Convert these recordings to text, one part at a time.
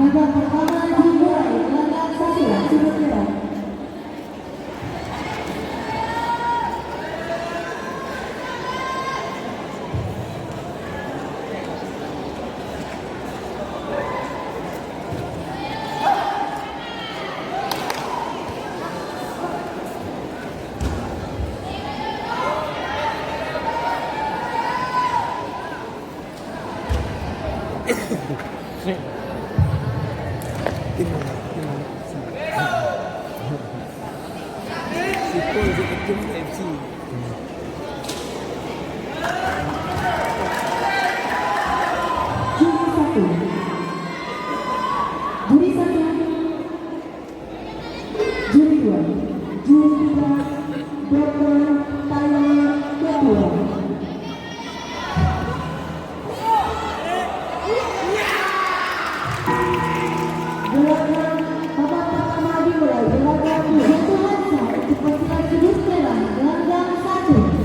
Babak pertama dimulai dengan Sasila sudut merah. Juri 1, juri 2, juri 3, Dr. Tyler Ketua. Gelaran babak pertama dimulai. Gelaran Jatuh Hansa untuk pasukan sudut merah gelanggang 1.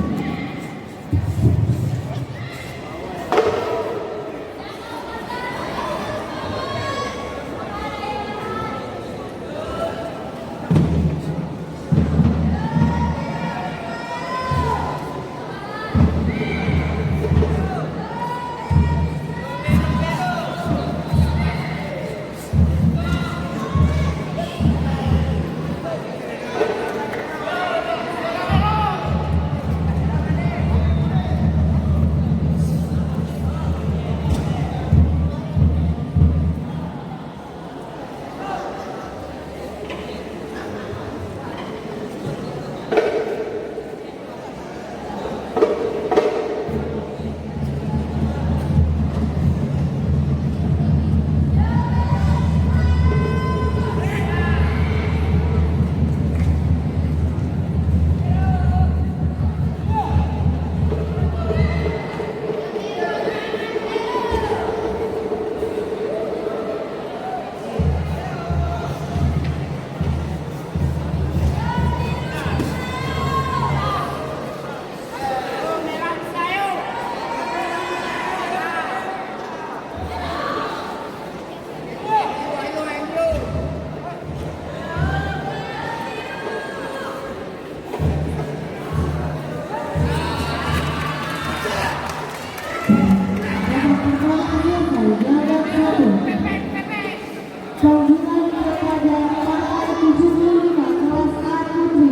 Sambungan kepada partai 75 kelas A Putri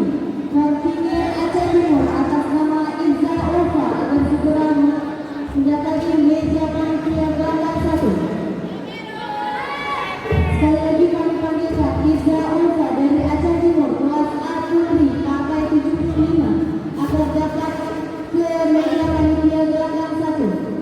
kontingen Aceh Timur atas nama Iza Ulfa agar segera mendatangi meja panitia gelanggang 1. Sekali lagi kami panggilkan Iza Ulfa dari Aceh Timur kelas A Putri partai 75 agar dapat ke meja panitia gelanggang 1.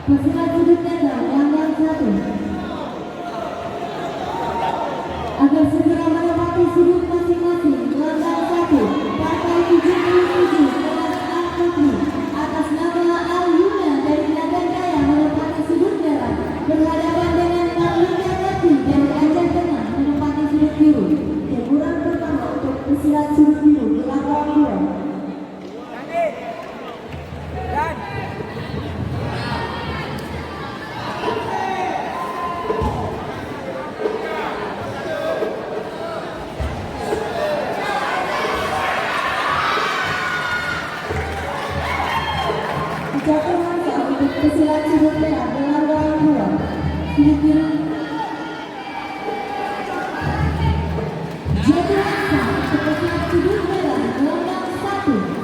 Pasukan sudut tenda gelanggang 1 agar segera menempati sudut masing-masing gelanggang 1 partai 75. Jatuhan untuk pesilat sudut merah dengan gawang 2 kiri-kiri. Jatuhan untuk pesilat sudut merah gelandang 1.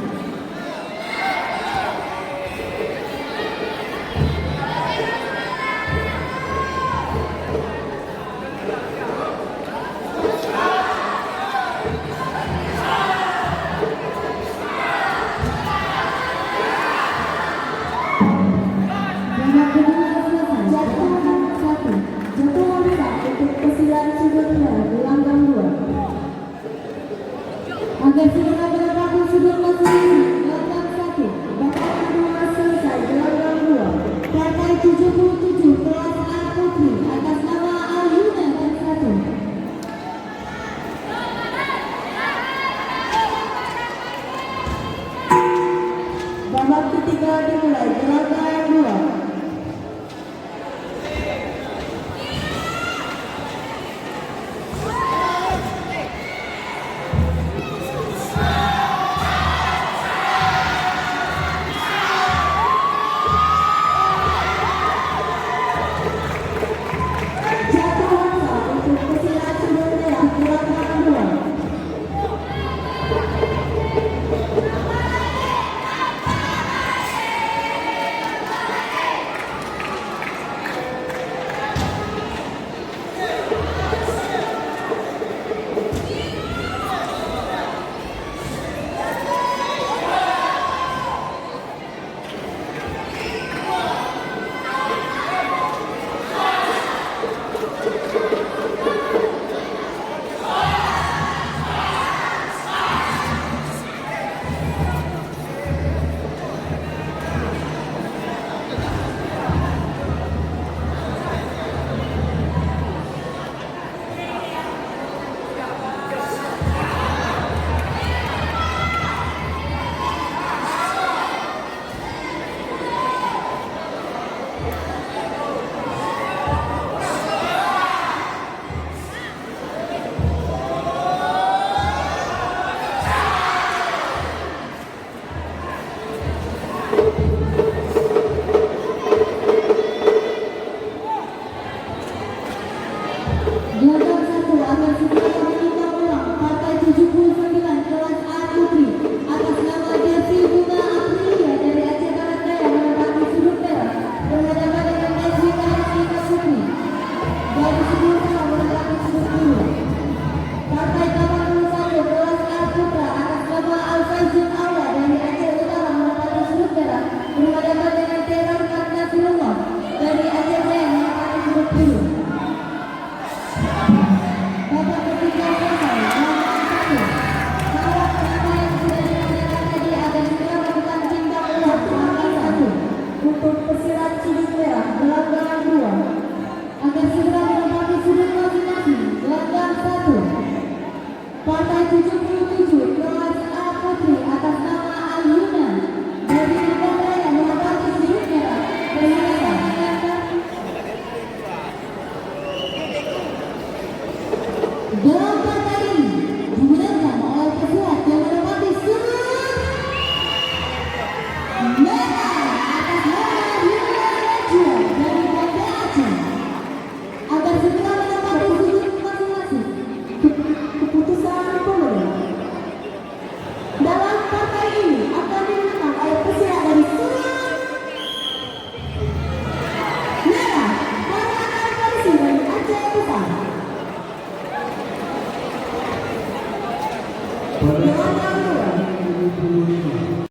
Babak kedua selesai. Jatuhan 1. Jatuhan sah untuk pesilat sudut merah gelandang 2. Agar segera berlaku sudut masing-masing gelandang 1. Babak kedua selesai. Gelandang 2. Partai 77 kelas A Putri atas nama Aluna dan 1. Babak ketiga dimulai. Gelandang